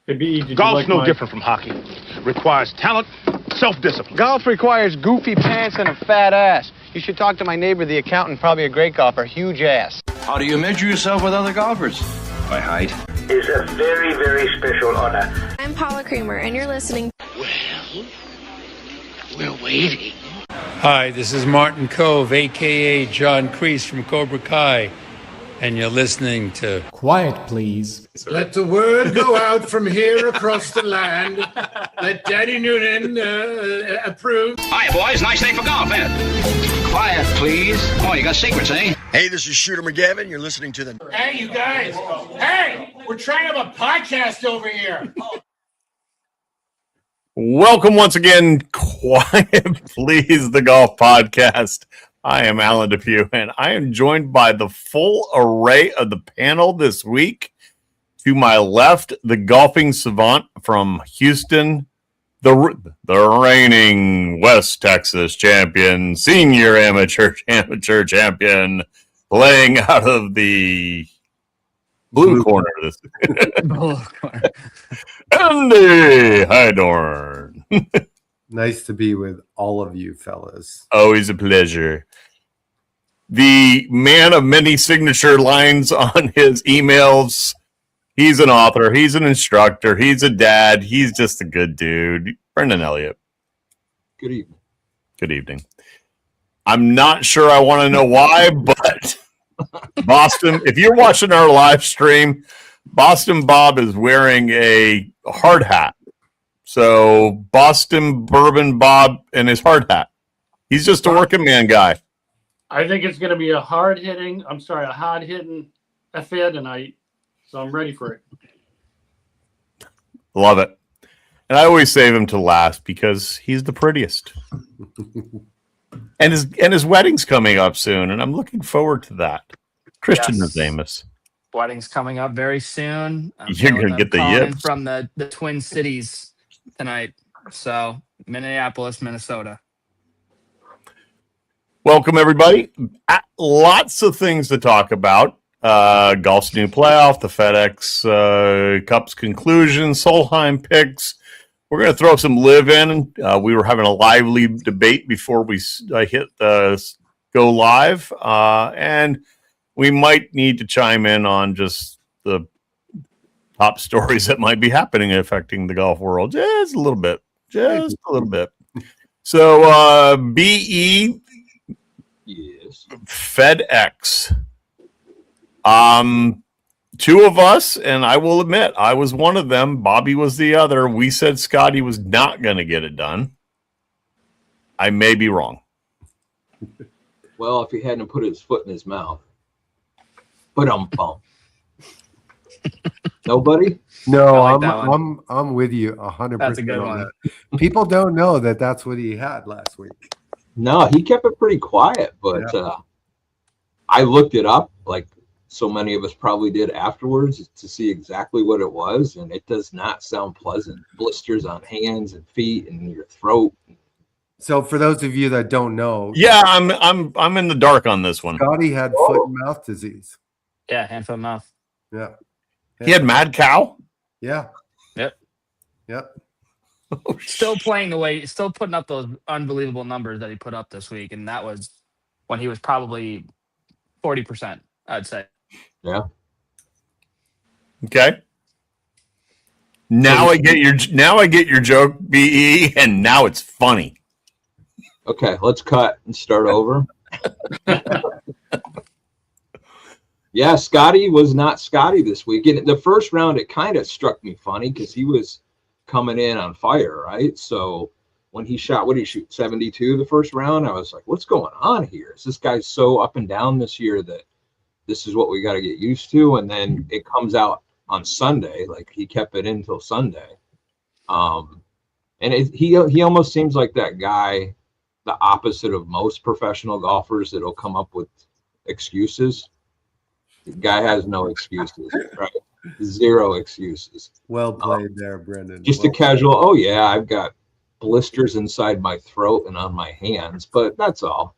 Hey, B, did you Golf's like no my... different from hockey. Requires talent, self-discipline. Golf requires goofy pants and a fat ass. You should talk to my neighbor, the accountant, probably a great golfer, huge ass. How do you measure yourself with other golfers? By height. It's a very, very special honor. I'm Paula Creamer, and you're listening. Well, we're waiting. Hi, this is Martin Cove, a.k.a. John Kreese from Cobra Kai, and you're listening to Quiet, Please. Let the word go out from here across the land. Let Daddy Noonan approve. Hi, boys. Nice day for golf, isn't it? Quiet, please. Oh, you got secrets, eh? Hey, this is Shooter McGavin. You're listening to the... Hey, you guys. Hey, we're trying to have a podcast over here. Welcome once again, Quiet Please, the Golf Podcast. I am Alan Depew, and I am joined by the full array of the panel this week. To my left, the golfing savant from Houston, the reigning West Texas champion, senior amateur champion, playing out of the blue corner of this. Blue corner. Andy Hydorn. Nice to be with all of you fellas. Always a pleasure. The man of many signature lines on his emails. He's an author. He's an instructor. He's a dad. He's just a good dude. Brendan Elliott. Good evening. Good evening. I'm not sure I want to know why, but Boston, if you're watching our live stream, Boston Bob is wearing a hard hat. So Boston Bourbon Bob and his hard hat. He's just a working man guy. I think it's going to be a hard-hitting affair tonight, so I'm ready for it. Love it. And I always save him to last because he's the prettiest. and his wedding's coming up soon, and I'm looking forward to that. Christian Amos. Wedding's coming up very soon. You're going to get the yips. From the Twin Cities tonight. So, Minneapolis, Minnesota. Welcome, everybody. Lots of things to talk about. Golf's new playoff, the FedEx Cup's conclusion, Solheim picks. We're going to throw some live in. We were having a lively debate before we hit go live. And we might need to chime in on just the top stories that might be happening and affecting the golf world. Just a little bit. So, BE... Yes. FedEx. Two of us, and I will admit, I was one of them. Bobby was the other. We said Scotty was not going to get it done. I may be wrong. Well, if he hadn't put his foot in his mouth. But Nobody? No, like I'm with you 100%. That's a good one. People don't know that that's what he had last week. No, he kept it pretty quiet, but I looked it up like so many of us probably did afterwards to see exactly what it was, and it does not sound pleasant. Blisters on hands and feet and your throat. So for those of you that don't know, I'm in the dark on this one. Scotty had foot and mouth disease. Yeah, hand, foot, mouth. Yeah. He had mad cow? Yeah. Yep. Oh, still putting up those unbelievable numbers that he put up this week, and that was when he was probably 40%, I'd say. Yeah. Okay. Now I get your joke, BE, and now it's funny. Okay, let's cut and start over. Yeah, Scotty was not Scotty this week. In the first round, it kind of struck me funny because he was coming in on fire, right? So when he shot, what did he shoot, 72 the first round? I was like, what's going on here? Is this guy so up and down this year that this is what we got to get used to? And then it comes out on Sunday, like he kept it in until Sunday. And he almost seems like that guy, the opposite of most professional golfers that'll come up with excuses. The guy has no excuses, right? Zero excuses. Well played there, Brendan. Just a casual, oh yeah, I've got blisters inside my throat and on my hands, but that's all.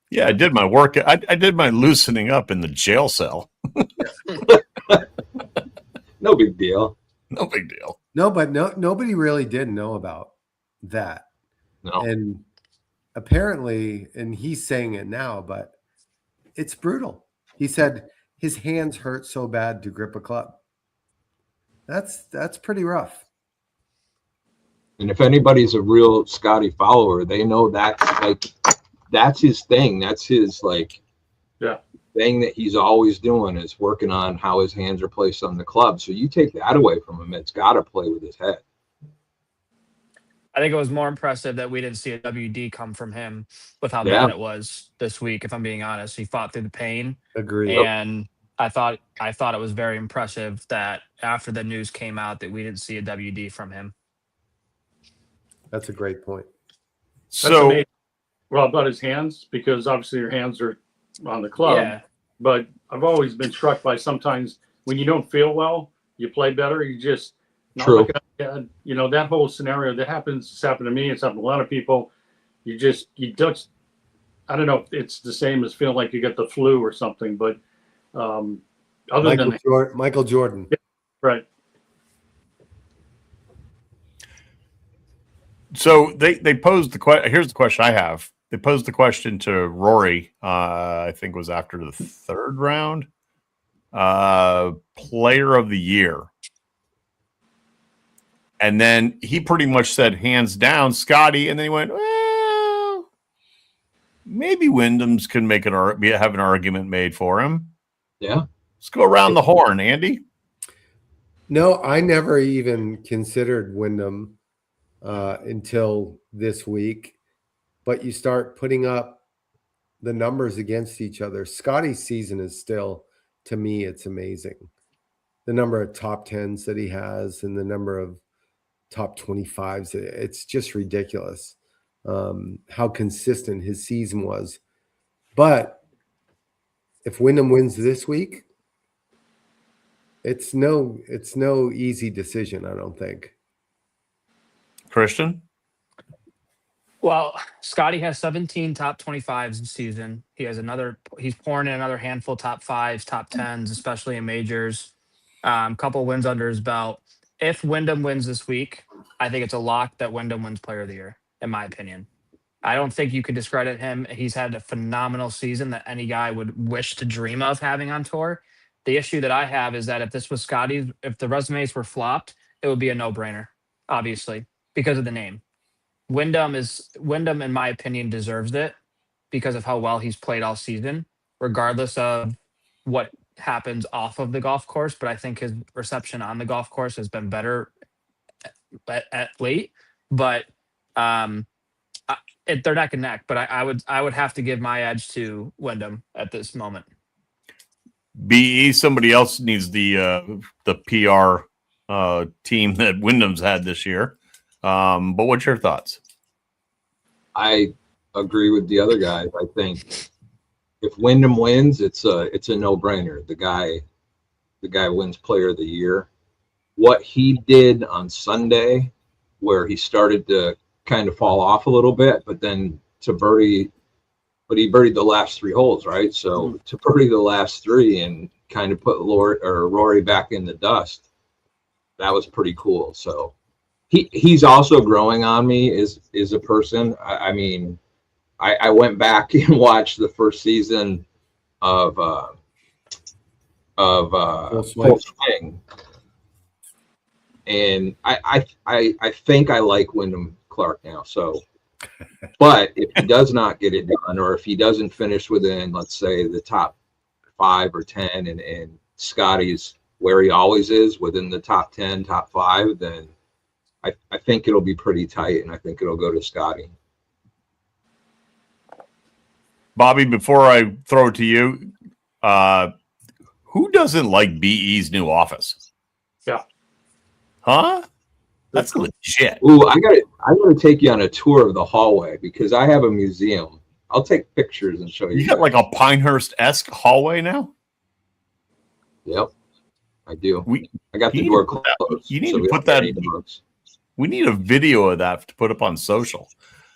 Yeah, I did my work. I did my loosening up in the jail cell. No big deal. No big deal. No, but nobody really did know about that. No. And apparently, and he's saying it now, but it's brutal. He said his hands hurt so bad to grip a club. That's pretty rough. And if anybody's a real Scotty follower, they know that's his thing. That's his thing that he's always doing is working on how his hands are placed on the club. So you take that away from him, it's got to play with his head. I think it was more impressive that we didn't see a WD come from him with how bad it was this week. If I'm being honest, he fought through the pain. Agreed. And I thought it was very impressive that after the news came out that we didn't see a WD from him. That's a great point. So, well, about his hands, because obviously your hands are on the club. Yeah. But I've always been struck by sometimes when you don't feel well, you play better. You just True. You know, that whole scenario that happens. It's happened to me. It's happened to a lot of people. You don't. I don't know if it's the same as feeling like you got the flu or something, but Michael Jordan. Yeah, right. So they posed the question. Here's the question I have. They posed the question to Rory. I think it was after the third round. Player of the year. And then he pretty much said hands down Scotty, and then he went, well, maybe Wyndham's can have an argument made for him. Yeah. Let's go around the horn, Andy. No, I never even considered Wyndham until this week. But you start putting up the numbers against each other. Scotty's season is still, to me, it's amazing. The number of top 10s that he has and the number of top 25s, it's just ridiculous how consistent his season was. But if Wyndham wins this week, it's no easy decision, I don't think. Christian? Well, Scotty has 17 top 25s this season. He's pouring in another handful top 5s, top 10s, especially in majors. Couple wins under his belt. If Wyndham wins this week, I think it's a lock that Wyndham wins Player of the Year, in my opinion. I don't think you could discredit him. He's had a phenomenal season that any guy would wish to dream of having on tour. The issue that I have is that if this was Scotty's, if the resumes were flopped, it would be a no-brainer, obviously, because of the name. Wyndham, in my opinion, deserves it because of how well he's played all season, regardless of what happens off of the golf course. But I think his reception on the golf course has been better at late. But they're neck and neck. But I would have to give my edge to Wyndham at this moment. BE, somebody else needs the PR team that Wyndham's had this year. But what's your thoughts? I agree with the other guys. I think if Wyndham wins, it's a no-brainer. The guy wins Player of the Year. What he did on Sunday, where he started to kind of fall off a little bit, but then he birdied the last 3 holes, right? So to birdie the last 3 and kind of put Rory back in the dust, that was pretty cool. So he's also growing on me as a person. I mean, I went back and watched the first season of Full Swing, and I think I like Wyndham Clark now. So, but if he does not get it done, or if he doesn't finish within, let's say, the top 5 or 10, and Scotty's where he always is within the top 10, top 5, then I think it'll be pretty tight, and I think it'll go to Scotty. Bobby, before I throw it to you, who doesn't like BE's new office? Yeah. Huh? That's legit. Ooh, I gotta take you on a tour of the hallway because I have a museum. I'll take pictures and show you. You got like a Pinehurst-esque hallway now? Yep, I do. I got the door closed. You need to put that. We need a video of that to put up on social.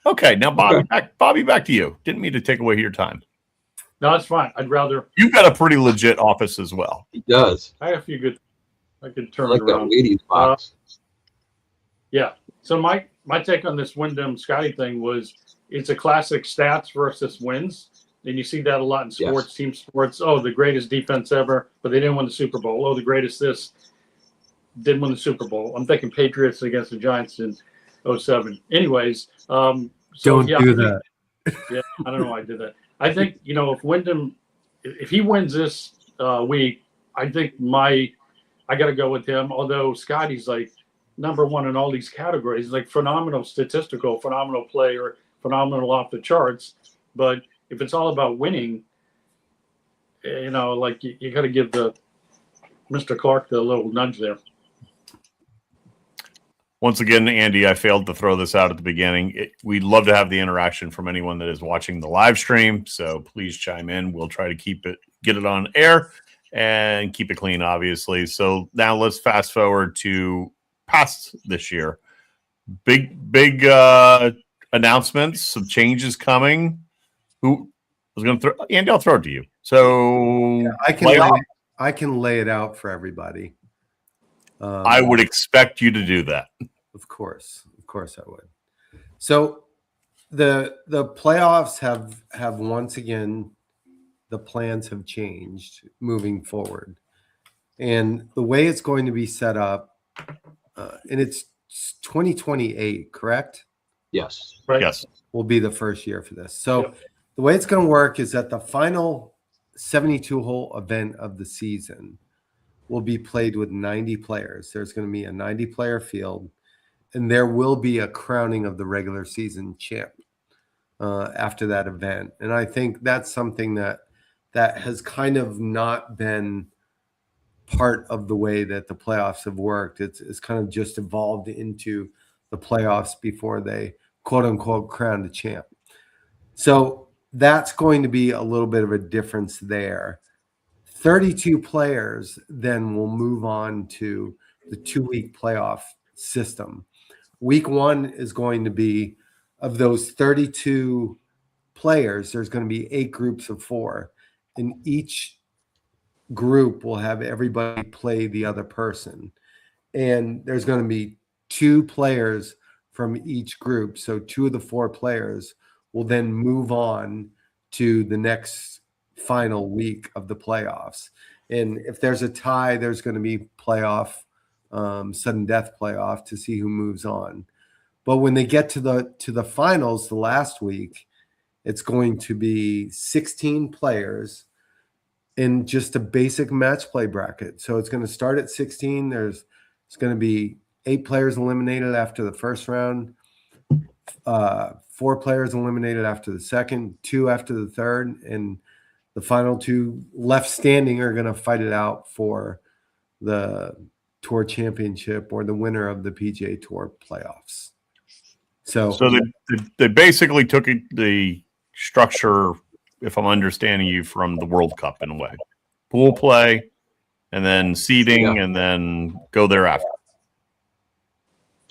Okay, now Bobby, back to you. Didn't mean to take away your time. No, it's fine. I'd rather. You've got a pretty legit office as well. He does. I have a few good. I could turn like it that around. Wheaties box. Yeah. So my take on this Wyndham Scotty thing was it's a classic stats versus wins. And you see that a lot in sports, Yes. team sports. Oh, the greatest defense ever, but they didn't win the Super Bowl. Oh, the greatest this, didn't win the Super Bowl. I'm thinking Patriots against the Giants in 2007. Anyways, Don't do that. Yeah, I don't know why I did that. I think, if Wyndham, if he wins this week, I think I got to go with him. Although Scotty's like number one in all these categories, like phenomenal statistical, phenomenal player, phenomenal off the charts. But if it's all about winning, like you got to give the Mr. Clark the little nudge there. Once again, Andy, I failed to throw this out at the beginning. We'd love to have the interaction from anyone that is watching the live stream. So please chime in. We'll try to get it on air and keep it clean, obviously. So now let's fast forward to past this year. Big announcements, some changes coming. Who was going to throw? Andy, I'll throw it to you. So Yeah, I can lay it out for everybody. I would expect you to do that. Of course I would. So the playoffs have once again, the plans have changed moving forward, and the way it's going to be set up, and it's 2028, correct? Yes. Right. Yes. Will be the first year for this. So the way it's going to work is that the final 72-hole event of the season will be played with 90 players. There's going to be a 90-player field, and there will be a crowning of the regular season champ after that event. And I think that's something that has kind of not been part of the way that the playoffs have worked. It's kind of just evolved into the playoffs before they quote unquote crowned a champ. So that's going to be a little bit of a difference there. 32 players then will move on to the 2-week playoff system. Week 1 is going to be, of those 32 players, there's going to be 8 groups of 4, and each group will have everybody play the other person. And there's going to be 2 players from each group. So 2 of the 4 players will then move on to the next final week of the playoffs. And if there's a tie, there's going to be playoff, sudden death playoff to see who moves on. But when they get to the finals, the last week, it's going to be 16 players in just a basic match play bracket. So it's going to start at 16. It's going to be 8 players eliminated after the first round, 4 players eliminated after the second, 2 after the third, and the final 2 left standing are going to fight it out for the Tour Championship or the winner of the PGA Tour playoffs. So they basically took the structure, if I'm understanding you, from the World Cup in a way. Pool play, and then seeding, and then go thereafter.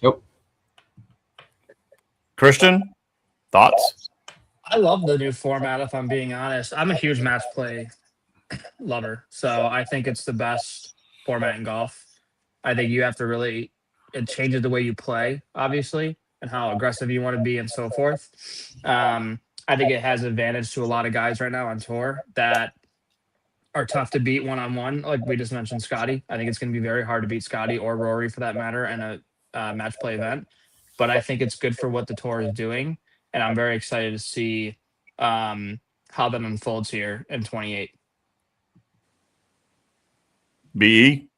Yep. Christian, thoughts? I love the new format, if I'm being honest. I'm a huge match play lover, so I think it's the best format in golf. I think you have to it changes the way you play, obviously, and how aggressive you want to be and so forth. I think it has advantage to a lot of guys right now on tour that are tough to beat one-on-one. Like we just mentioned, Scotty. I think it's going to be very hard to beat Scotty or Rory for that matter in a match play event. But I think it's good for what the tour is doing. And I'm very excited to see how that unfolds here in 28. BE?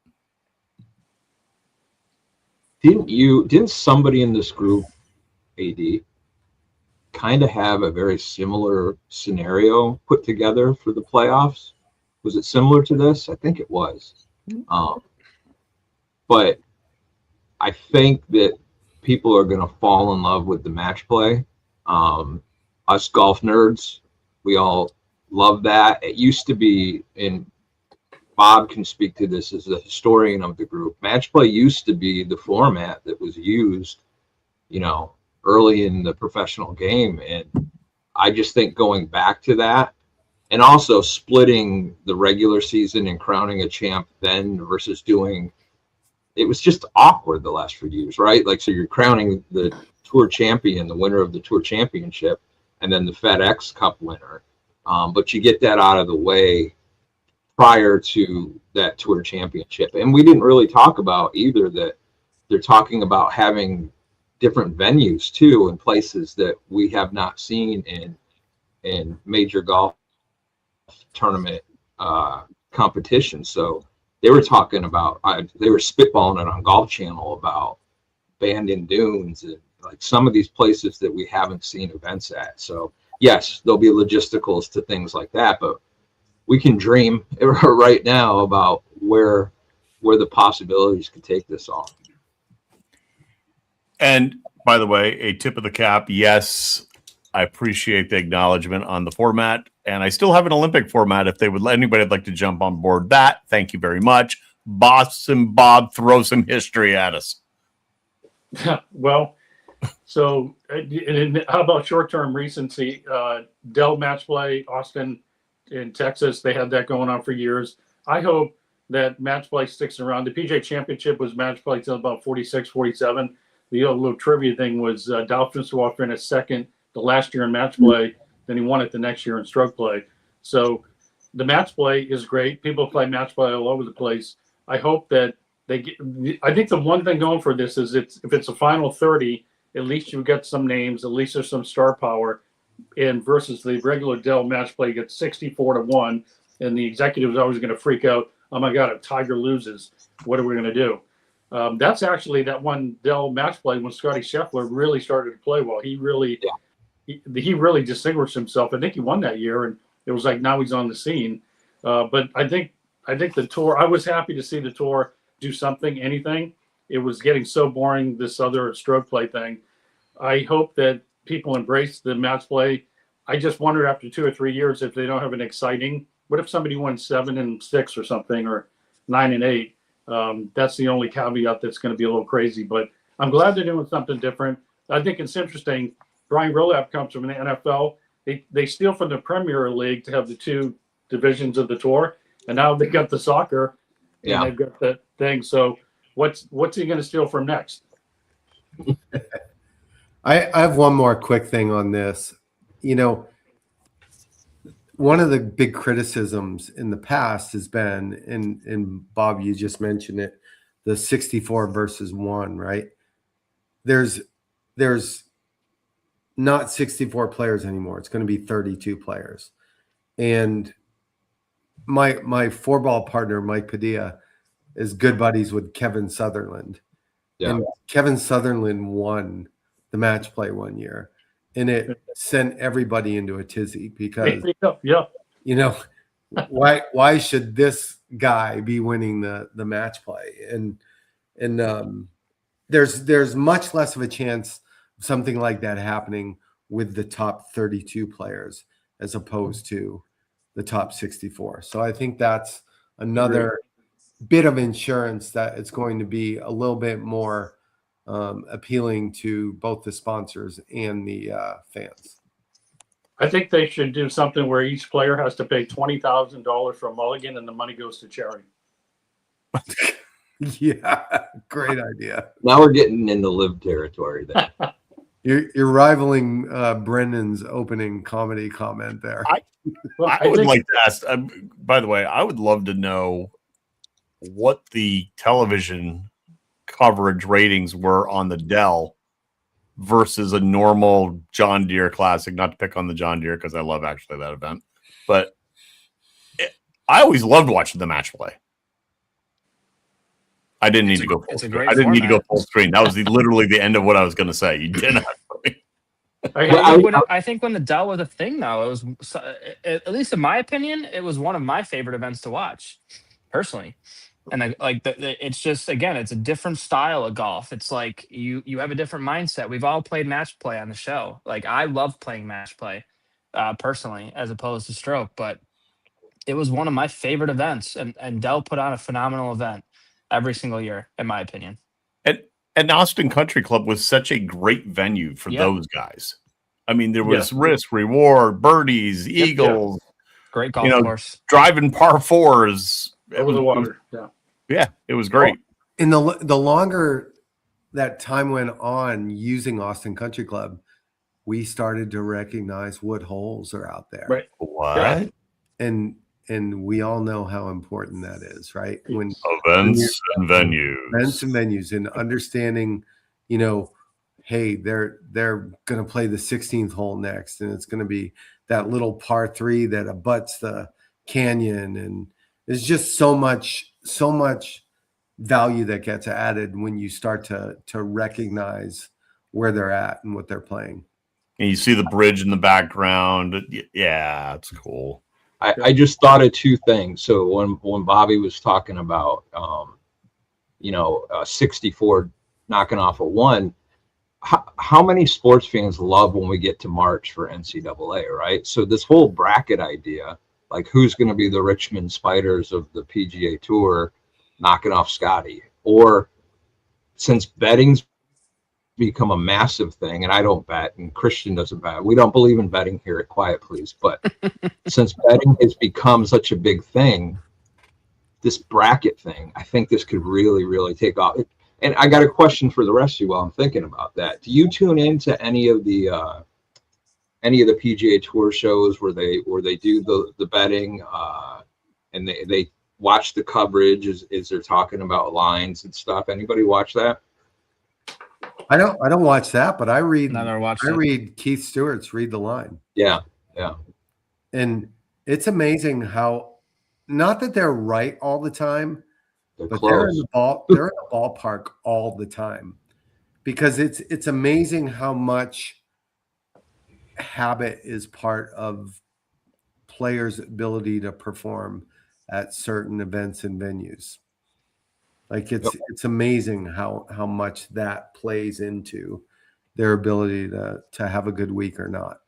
Didn't somebody in this group, AD, kind of have a very similar scenario put together for the playoffs? Was it similar to this? I think it was. But I think that people are going to fall in love with the match play. Us golf nerds, we all love that. It used to be, and Bob can speak to this as a historian of the group, match play used to be the format that was used, early in the professional game. And I just think going back to that, and also splitting the regular season and crowning a champ then versus doing it was just awkward the last few years, right? Like, so you're crowning the Tour champion, the winner of the Tour championship, and then the FedEx Cup winner. But you get that out of the way prior to that Tour championship. And we didn't really talk about either that they're talking about having different venues too, in places that we have not seen in major golf tournament competitions. So they were talking about, they were spitballing it on Golf Channel about Bandon Dunes and like some of these places that we haven't seen events at. So yes, there'll be logisticals to things like that, but we can dream right now about where the possibilities could take this all. And by the way, a tip of the cap. Yes, I appreciate the acknowledgement on the format, and I still have an Olympic format. If they would let anybody, would like to jump on board that, thank you very much. Boston Bob, throw some history at us. Well, so how about short-term recency? Dell Match Play, Austin in Texas, they had that going on for years. I hope that Match Play sticks around. The PGA Championship was Match Play till about 46, 47. The little trivia thing was Dolphins were in a second the last year in Match Play, then he won it the next year in Stroke Play. So the Match Play is great. People play Match Play all over the place. I hope that they get. I think the one thing going for this is if it's a final 30, at least you get some names. At least there's some star power. And versus the regular Dell Match Play gets 64-1, and the executive is always going to freak out. Oh my God! If Tiger loses, what are we going to do? That's actually that one Dell Match Play when Scotty Scheffler really started to play well. He really distinguished himself. I think he won that year, and it was like now he's on the scene. But I think the tour. I was happy to see the tour do something, anything. It was getting so boring, this other Stroke Play thing. I hope that people embrace the Match Play. I just wonder after 2 or 3 years if they don't have an exciting. What if somebody won 7-6 or something, or 9-8? That's the only caveat that's going to be a little crazy. But I'm glad they're doing something different. I think it's interesting. Brian Rolapp comes from the NFL. They steal from the Premier League to have the two divisions of the tour, and now they've got the soccer, and they've got that thing. So what's he going to steal from next? I have one more quick thing on this. You know, one of the big criticisms in the past has been, and Bob, you just mentioned it, the 64 versus 1, right? There's not 64 players anymore. It's going to be 32 players. And my four-ball partner, Mike Padilla, is good buddies with Kevin Sutherland. Yeah. And Kevin Sutherland won the Match Play one year, and it sent everybody into a tizzy because, you know, why should this guy be winning the Match Play? And there's much less of a chance of something like that happening with the top 32 players as opposed to the top 64. So I think that's another bit of insurance that it's going to be a little bit more appealing to both the sponsors and the fans. I think they should do something where each player has to pay $20,000 for a mulligan, and the money goes to charity. Yeah, great idea. Now we're getting into live territory there. You're rivaling Brendan's opening comedy comment there. I would like to ask. By the way, I would love to know what the television coverage ratings were on the Dell versus a normal John Deere Classic. Not to pick on the John Deere because I love actually that event, but I always loved watching the Match Play. I didn't need to go full screen. I didn't need to go full screen. That was literally the end of what I was going to say. You didn't. I think when the Dell was a thing, though, it was, at least in my opinion, it was one of my favorite events to watch, personally. And it's just, again, it's a different style of golf. It's like you have a different mindset. We've all played Match Play on the show. Like, I love playing Match Play, personally, as opposed to Stroke. But it was one of my favorite events, and Dell put on a phenomenal event every single year, in my opinion. And Austin Country Club was such a great venue for those guys. I mean, there was risk, reward, birdies, eagles. Great golf course. Driving par fours. Over the water. Yeah, it was great. in the longer that time went on using Austin Country Club, we started to recognize what holes are out there. Right. What? Yeah. And we all know how important that is, right? When Events and venues. And understanding, you know, hey, they're going to play the 16th hole next, and it's going to be that little par 3 that abuts the canyon, and there's just so much value that gets added when you start to recognize where they're at and what they're playing. And you see the bridge in the background. Yeah, it's cool. I just thought of two things. So when Bobby was talking about 64 knocking off a 1, how many sports fans love when we get to March for NCAA, right? So this whole bracket idea, like who's going to be the Richmond Spiders of the PGA Tour knocking off Scotty, or since betting's become a massive thing, and I don't bet, and Christian doesn't bet. We don't believe in betting here at Quiet Please, but since betting has become such a big thing, this bracket thing, I think this could really, really take off. And I got a question for the rest of you while I'm thinking about that. Do you tune into any of the PGA Tour shows where they do the betting and they watch the coverage as they're talking about lines and stuff? Anybody watch that? I don't watch that, but I read read Keith Stewart's Read the Line. Yeah. And it's amazing how, not that they're right all the time, but close. they're in the ballpark all the time, because it's amazing how much habit is part of players' ability to perform at certain events and venues. Like it's amazing how much that plays into their ability to have a good week or not.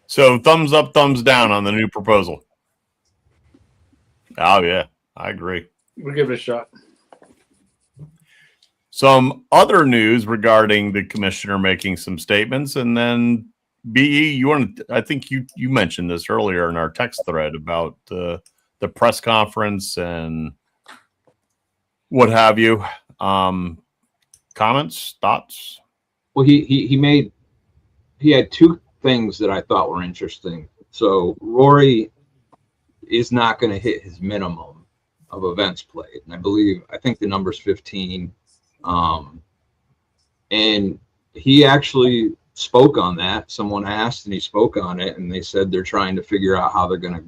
So thumbs up, thumbs down on the new proposal. Oh yeah, I agree. We'll give it a shot. Some other news regarding the commissioner making some statements, and then BE, I think you mentioned this earlier in our text thread about the press conference and what have you. Comments, thoughts? Well, he had two things that I thought were interesting. So Rory is not going to hit his minimum of events played, and I think the number's 15. And he actually spoke on that. Someone asked, and he spoke on it, and they said they're trying to figure out how they're going to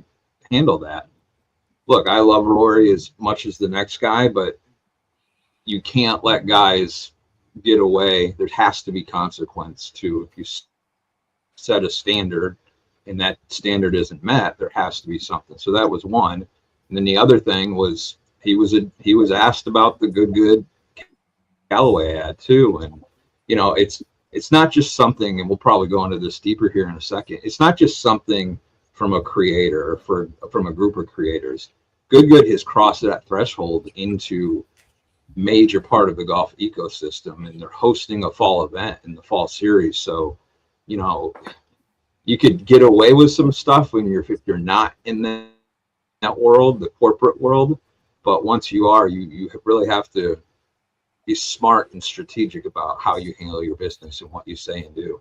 handle that. Look, I love Rory as much as the next guy, but you can't let guys get away. There has to be consequence to, if you set a standard and that standard isn't met, there has to be something. So that was one. And then the other thing was he was asked about the good Callaway ad too. And it's not just something, and we'll probably go into this deeper here in a second. It's not just something from a creator or from a group of creators. Good has crossed that threshold into major part of the golf ecosystem, and they're hosting a fall event in the fall series. So, you could get away with some stuff if you're not in that world, the corporate world. But once you are, you really have to be smart and strategic about how you handle your business and what you say and do.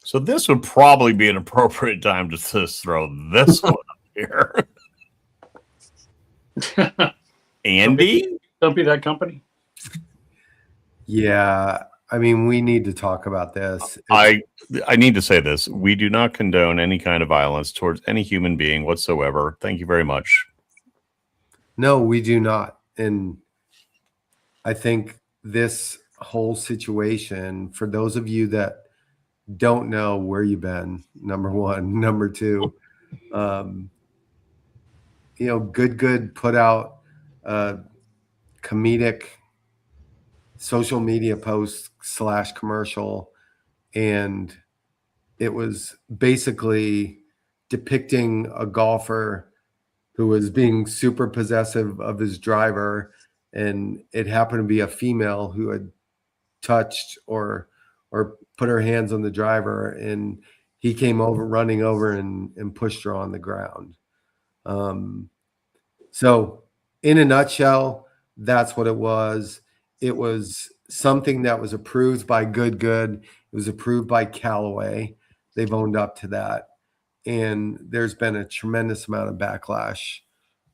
So this would probably be an appropriate time to just throw this one up here. Andy? Don't be that company. Yeah. I mean, we need to talk about this. I need to say this. We do not condone any kind of violence towards any human being whatsoever. Thank you very much. No, we do not. And I think this whole situation, for those of you that don't know where you've been, number one. Number two, Good put out a comedic social media post / commercial, and it was basically depicting a golfer who was being super possessive of his driver, and it happened to be a female who had touched or put her hands on the driver, and he came running over and pushed her on the ground. So in a nutshell, that's what it was. It was something that was approved by Good. It was approved by Callaway. They've owned up to that. And there's been a tremendous amount of backlash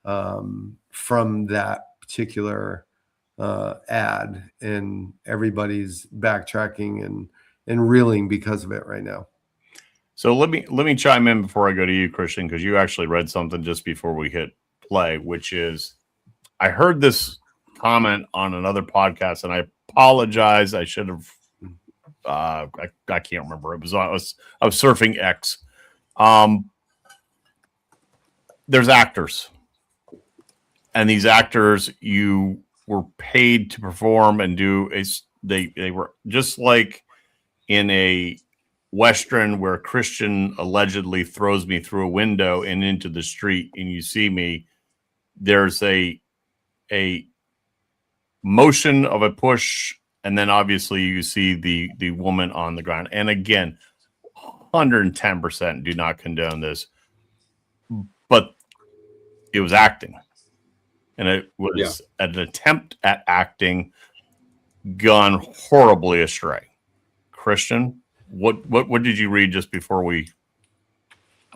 from that particular ad, and everybody's backtracking and reeling because of it right now. So let me chime in before I go to you, Christian, because you actually read something just before we hit play, which is I heard this comment on another podcast, and I apologize. I should have. I can't remember. It was I was surfing X. There's actors, and these actors you were paid to perform and do. They were just like in a Western where Christian allegedly throws me through a window and into the street, and you see me. There's a motion of a push, and then obviously you see the woman on the ground. And again, 110% do not condone this, but it was acting, and it was an attempt at acting gone horribly astray. Christian, what did you read just before we?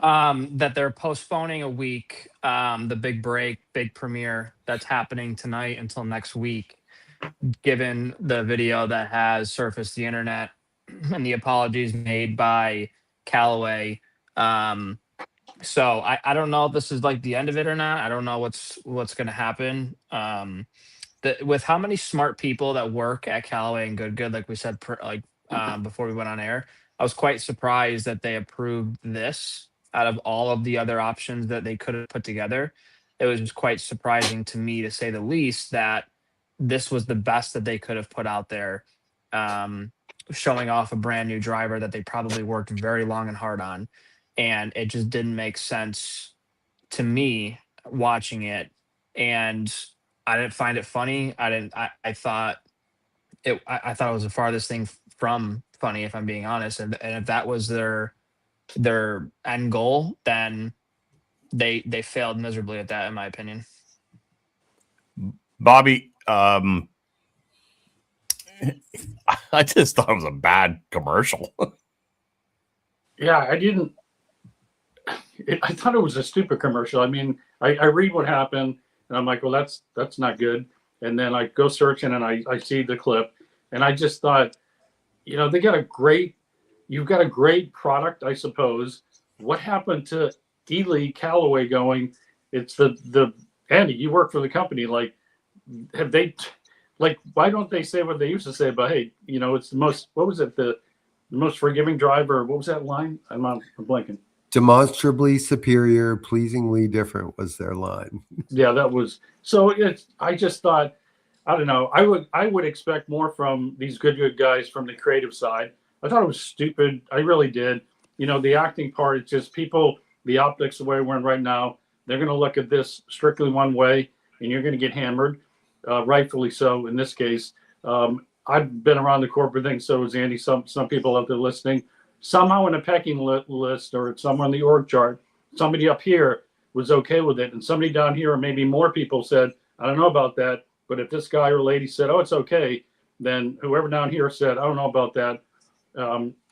That they're postponing a week, the big premiere that's happening tonight until next week, given the video that has surfaced the internet and the apologies made by Callaway. So I don't know if this is like the end of it or not. I don't know what's going to happen. With how many smart people that work at Callaway and Good, like we said, before we went on air, I was quite surprised that they approved this out of all of the other options that they could have put together. It was just quite surprising to me, to say the least, that this was the best that they could have put out there, showing off a brand new driver that they probably worked very long and hard on. And it just didn't make sense to me watching it. And I didn't find it funny. I thought it was the farthest thing from funny, if I'm being honest. And if that was their end goal, then they failed miserably at that, in my opinion. Bobby, I just thought it was a bad commercial. Yeah, I thought it was a stupid commercial. I mean, I read what happened, and I'm like, well, that's not good. And then I go searching, and I see the clip, and I just thought, you've got a great product, I suppose. What happened to Ely Callaway going, it's the Andy, you work for the company. Like, have they, like, why don't they say what they used to say about, hey, it's the most, what was it? The most forgiving driver. What was that line? I'm blanking. Demonstrably superior, pleasingly different was their line. Yeah, that was, so I just thought, I don't know. I would expect more from these good guys from the creative side. I thought it was stupid. I really did. The acting part, it's just people, the optics, the way we're in right now, they're going to look at this strictly one way, and you're going to get hammered, rightfully so in this case. I've been around the corporate thing, so is Andy. Some people out there listening, somehow in a pecking list or somewhere on the org chart, somebody up here was okay with it, and somebody down here, or maybe more people said, I don't know about that. But if this guy or lady said, oh, it's okay, then whoever down here said, I don't know about that.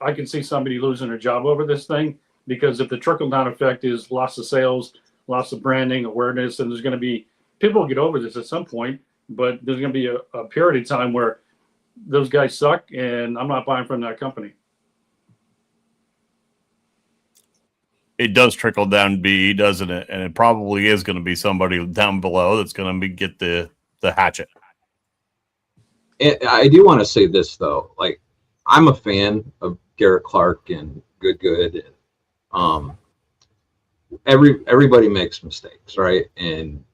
I can see somebody losing their job over this thing, because if the trickle-down effect is loss of sales, loss of branding, awareness, and there's going to be, people will get over this at some point, but there's going to be a period of time where those guys suck, and I'm not buying from that company. It does trickle down B, doesn't it? And it probably is going to be somebody down below that's going to get the hatchet. And I do want to say this, though. Like, I'm a fan of Garrett Clark and Good. And, everybody makes mistakes, right? And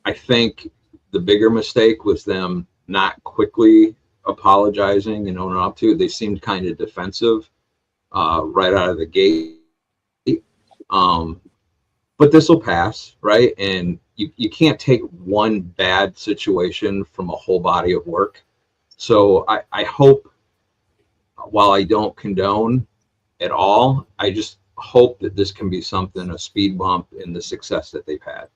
I think the bigger mistake was them not quickly apologizing and owning up to it. They seemed kind of defensive right out of the gate. But this will pass, right? And you can't take one bad situation from a whole body of work. So I hope, while I don't condone at all, I just hope that this can be something, a speed bump in the success that they've had.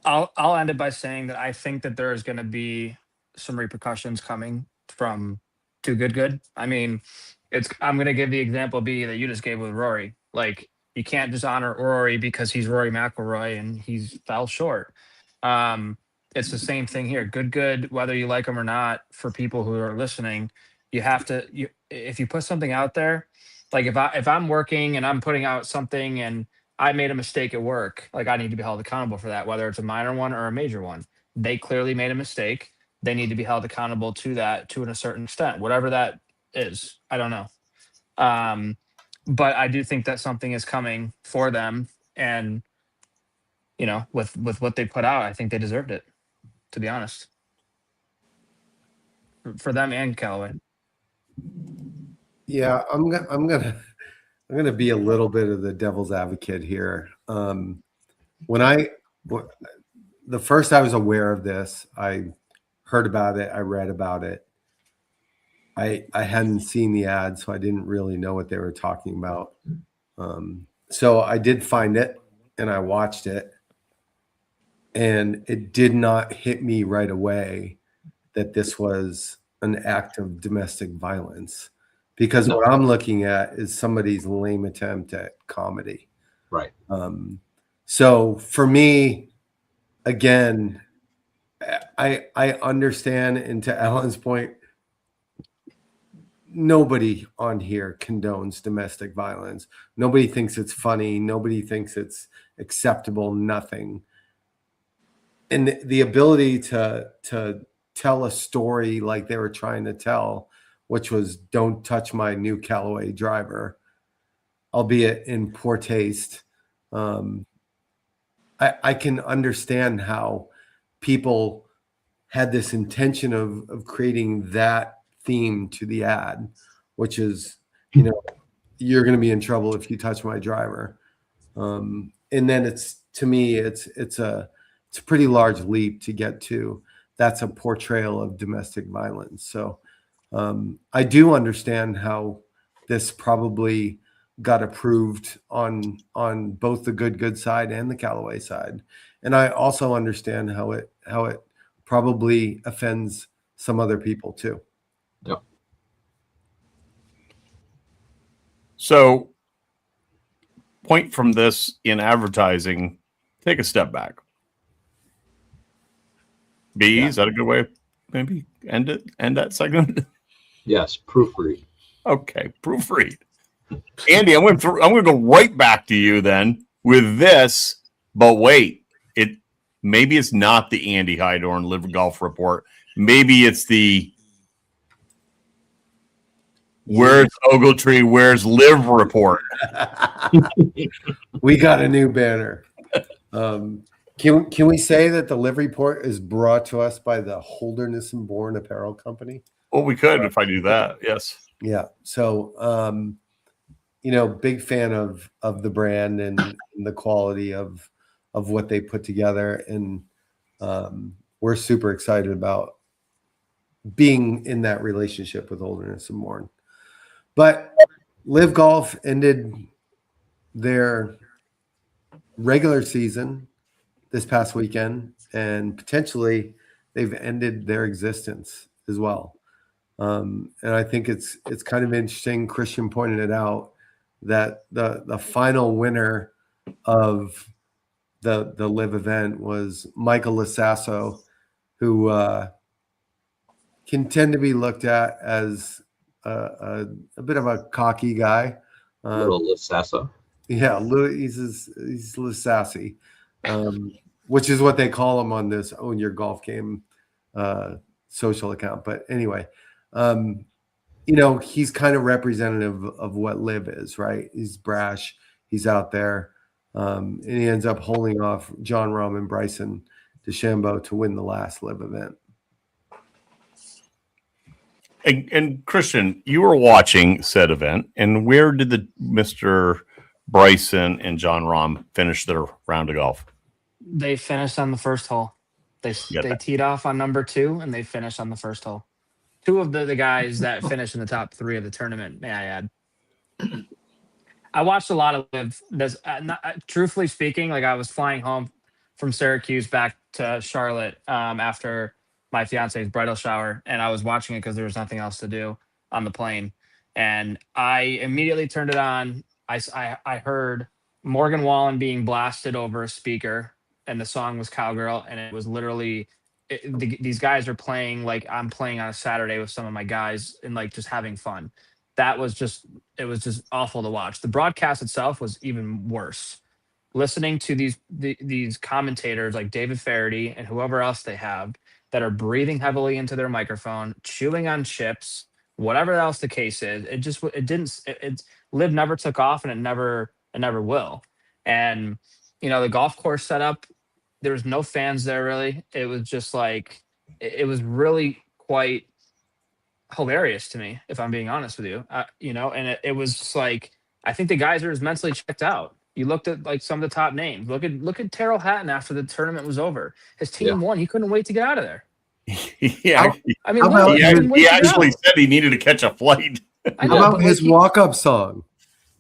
I'll end it by saying that I think that there is going to be some repercussions coming from Too Good. I mean, I'm going to give the example B that you just gave with Rory. Like, you can't just honor Rory because he's Rory McIlroy and he's fell short. It's the same thing here. Good, whether you like him or not. For people who are listening, you have to. If you put something out there, like if I'm working and I'm putting out something and I made a mistake at work, like I need to be held accountable for that, whether it's a minor one or a major one. They clearly made a mistake. They need to be held accountable to that to a certain extent, whatever that is. I don't know. But I do think that something is coming for them, and with what they put out, I think they deserved it. To be honest, for them and Callaway. Yeah, I'm gonna be a little bit of the devil's advocate here. The first I was aware of this, I heard about it, I read about it. I hadn't seen the ad, so I didn't really know what they were talking about. So I did find it and I watched it, and it did not hit me right away that this was an act of domestic violence, because what I'm looking at is somebody's lame attempt at comedy. Right. So for me, again, I understand, and to Alan's point, nobody on here condones domestic violence. Nobody thinks it's funny. Nobody thinks it's acceptable. Nothing. And the ability to tell a story like they were trying to tell, which was "Don't touch my new Callaway driver," albeit in poor taste. I can understand how people had this intention of creating that theme to the ad, which is, you're going to be in trouble if you touch my driver. And then to me, it's a pretty large leap to get to. That's a portrayal of domestic violence. So I do understand how this probably got approved on both the good side and the Callaway side. And I also understand how it probably offends some other people too. Yep. So, point from this in advertising, take a step back. B, is that a good way of maybe end that segment? Yes, proofread. Okay, proofread. Andy, I'm going to go right back to you then with this, but wait, maybe it's not the Andy Hydorn Live Golf Report. Maybe it's the Where's Ogletree, Where's Live Report. We got a new banner. Can we say that the Live Report is brought to us by the Holderness and Bourne Apparel Company? Well, we could if I do that. Yes. Yeah. So, big fan of the brand and the quality of what they put together. And we're super excited about being in that relationship with Holderness and Bourne. But Live Golf ended their regular season this past weekend, and potentially they've ended their existence as well. And I think it's kind of interesting. Christian pointed it out that the final winner of the Live event was Michael Lasasso, who can tend to be looked at as a bit of a cocky guy. Little Lasasso. Yeah, he's a little sassy, which is what they call him on this Own Your Golf Game social account. But anyway, he's kind of representative of what Live is, right? He's brash. He's out there. And he ends up holding off John Rahm and Bryson DeChambeau to win the last Live event. And Christian, you were watching said event, and where did the Mr. Bryson and John Rahm finish their round of golf? They finished on the first hole. They teed off on number 2, and they finished on the first hole. 2 of the guys that finished in the top 3 of the tournament, may I add. I watched a lot of Live. Truthfully speaking, like I was flying home from Syracuse back to Charlotte after my fiance's bridal shower, and I was watching it because there was nothing else to do on the plane. And I immediately turned it on. I heard Morgan Wallen being blasted over a speaker, and the song was Cowgirl, and it was literally these guys are playing like I'm playing on a Saturday with some of my guys and like just having fun. It was just awful to watch. The broadcast itself was even worse. Listening to these commentators like David Faraday and whoever else they have that are breathing heavily into their microphone, chewing on chips, whatever else the case is, Live never took off, and it never will. And the golf course setup, there was no fans there really. It was just like it was really quite hilarious to me, if I'm being honest with you. And it was just like I think the guys are just mentally checked out. You looked at like some of the top names. Look at Terrell Hatton after the tournament was over. His team won. He couldn't wait to get out of there. Yeah, I mean, he actually said he needed to catch a flight. How about his walk-up song?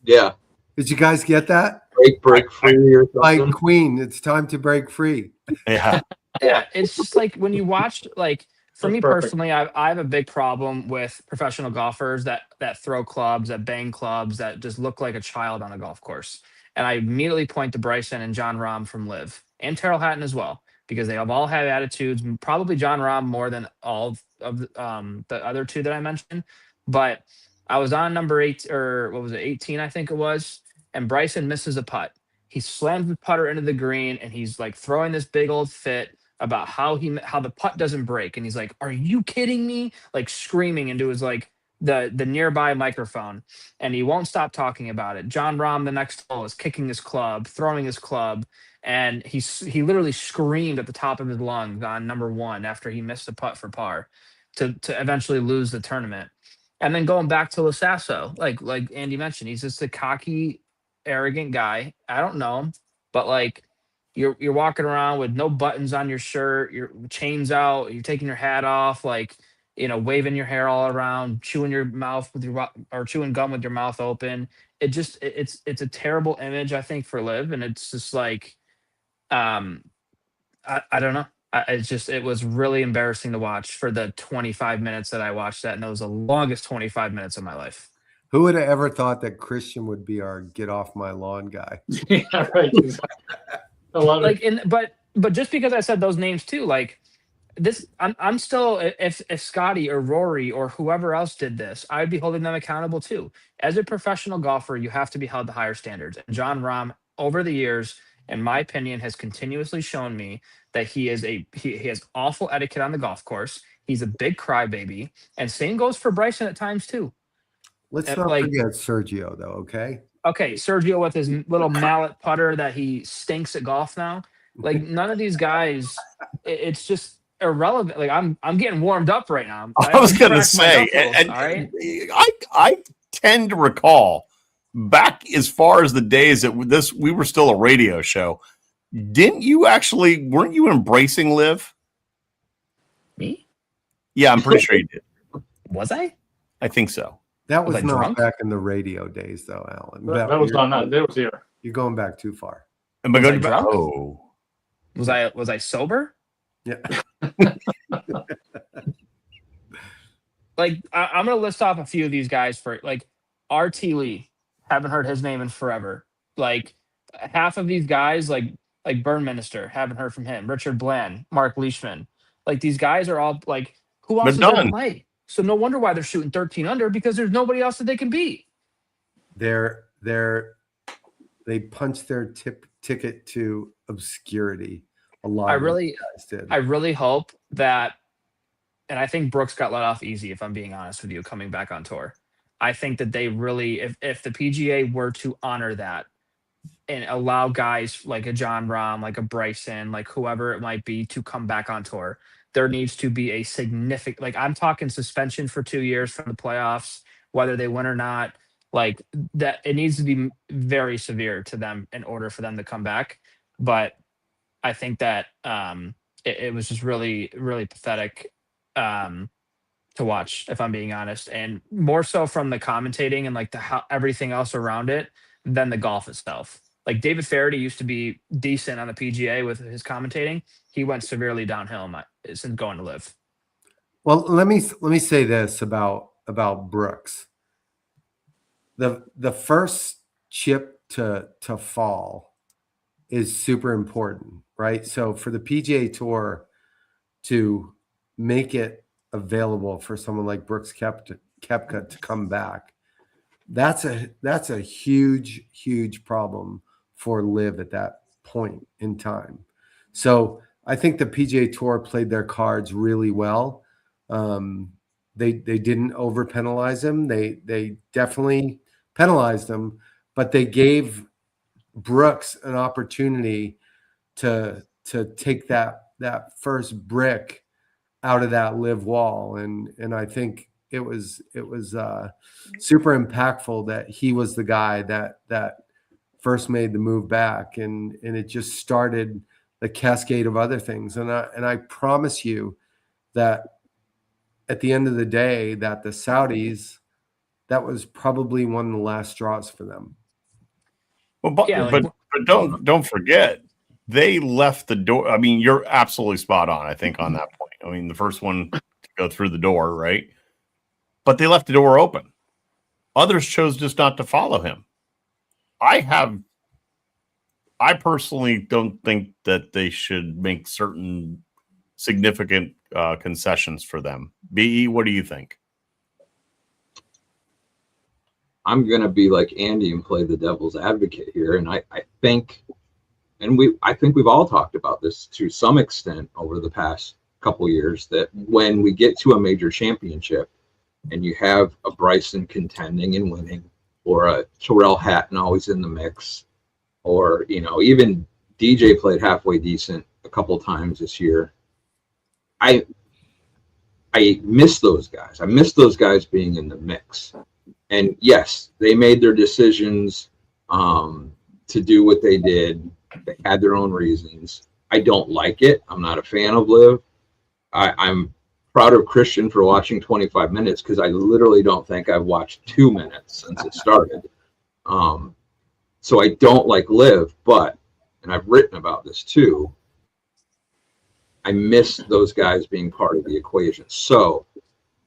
Yeah. Did you guys get that? Break free or something. Like Queen, it's time to break free. Yeah. Yeah, it's just like when you watch, like for That's me perfect. personally, I have a big problem with professional golfers that throw clubs, that bang clubs, that just look like a child on a golf course. And I immediately point to Bryson and John Rahm from Live, and Terrell Hatton as well, because they have all had attitudes. Probably John Rahm more than all of the other two that I mentioned. But I was on number 8, or what was it, 18, I think it was, and Bryson misses a putt. He slams the putter into the green, and he's like throwing this big old fit about how the putt doesn't break, and he's like, "Are you kidding me?" Like screaming into his like the nearby microphone, and he won't stop talking about it. John Rahm the next hole is kicking his club, throwing his club, and he literally screamed at the top of his lungs on number 1 after he missed a putt for par to eventually lose the tournament. And then going back to Lasasso, like Andy mentioned, he's just a cocky, arrogant guy. I don't know him, but like you're walking around with no buttons on your shirt, your chains out, you're taking your hat off, like waving your hair all around, chewing your mouth or chewing gum with your mouth open. It's a terrible image, I think, for Liv, and it's just like I don't know. It was really embarrassing to watch for the 25 minutes that I watched that, and it was the longest 25 minutes of my life. Who would have ever thought that Christian would be our get off my lawn guy? Yeah, right. I love it. But just because I said those names too, like this, I'm still, if Scotty or Rory or whoever else did this, I'd be holding them accountable too. As a professional golfer, you have to be held to higher standards. And John Rahm, over the years, in my opinion, has continuously shown me that he has awful etiquette on the golf course. He's a big crybaby, and same goes for Bryson at times too. Let's not forget Sergio, though. Okay. Okay, Sergio with his little mallet putter that he stinks at golf now. Like none of these guys, it's just irrelevant. Like I'm getting warmed up right now. I was going to say, all right? I tend to recall back as far as the days that we were still a radio show. Weren't you embracing Liv? Me? Yeah, I'm pretty sure you did. Was I? I think so. That was I not drunk? back in the radio days, though, Alan. That was on that. That was here. You're going back too far. Am I going drunk? Oh. Was I sober? Yeah. Like I'm gonna list off a few of these guys for like R.T. Lee. Haven't heard his name in forever. Like half of these guys, like Burnminister, haven't heard from him. Richard Bland, Mark Leishman. Like these guys are all like, who else is going to play? So no wonder why they're shooting 13 under, because there's nobody else that they can beat. They punched their ticket to obscurity. A lot. I really hope that, and I think Brooks got let off easy, if I'm being honest with you, coming back on tour. I think that they really, if the PGA were to honor that and allow guys like a John Rahm, like a Bryson, like whoever it might be, to come back on tour, there needs to be a significant, like I'm talking suspension for 2 years from the playoffs, whether they win or not. Like that, it needs to be very severe to them in order for them to come back. But I think that it was just really, really pathetic to watch, if I'm being honest, and more so from the commentating and like how everything else around it than the golf itself. Like David Faraday used to be decent on the PGA with his commentating. He went severely downhill since going to Live. Well, let me say this about Brooks. The first chip to fall is super important, right? So for the PGA Tour to make it available for someone like Brooks Koepka to come back, that's a huge problem for Liv at that point in time. So I think the PGA Tour played their cards really well. They didn't over penalize him. They definitely penalized him, but they gave Brooks an opportunity to take that first brick out of that Liv wall, and I think it was super impactful that he was the guy that first made the move back, and it just started the cascade of other things. And I promise you that at the end of the day, that the Saudis, that was probably one of the last straws for them. Well, but don't forget, they left the door. I mean, you're absolutely spot on, I think, on that point. I mean, the first one to go through the door, right? But they left the door open. Others chose just not to follow him. I personally don't think that they should make certain significant concessions for them. BE, what do you think? I'm going to be like Andy and play the devil's advocate here. And I think we've all talked about this to some extent over the past couple of years, that when we get to a major championship and you have a Bryson contending and winning, or a Terrell Hatton always in the mix, or, even DJ played halfway decent a couple times this year. I miss those guys. I miss those guys being in the mix. And yes, they made their decisions to do what they did. They had their own reasons. I don't like it. I'm not a fan of Liv. I'm proud of Christian for watching 25 minutes, because I literally don't think I've watched 2 minutes since it started. So I don't like Liv, but, and I've written about this too, I miss those guys being part of the equation. So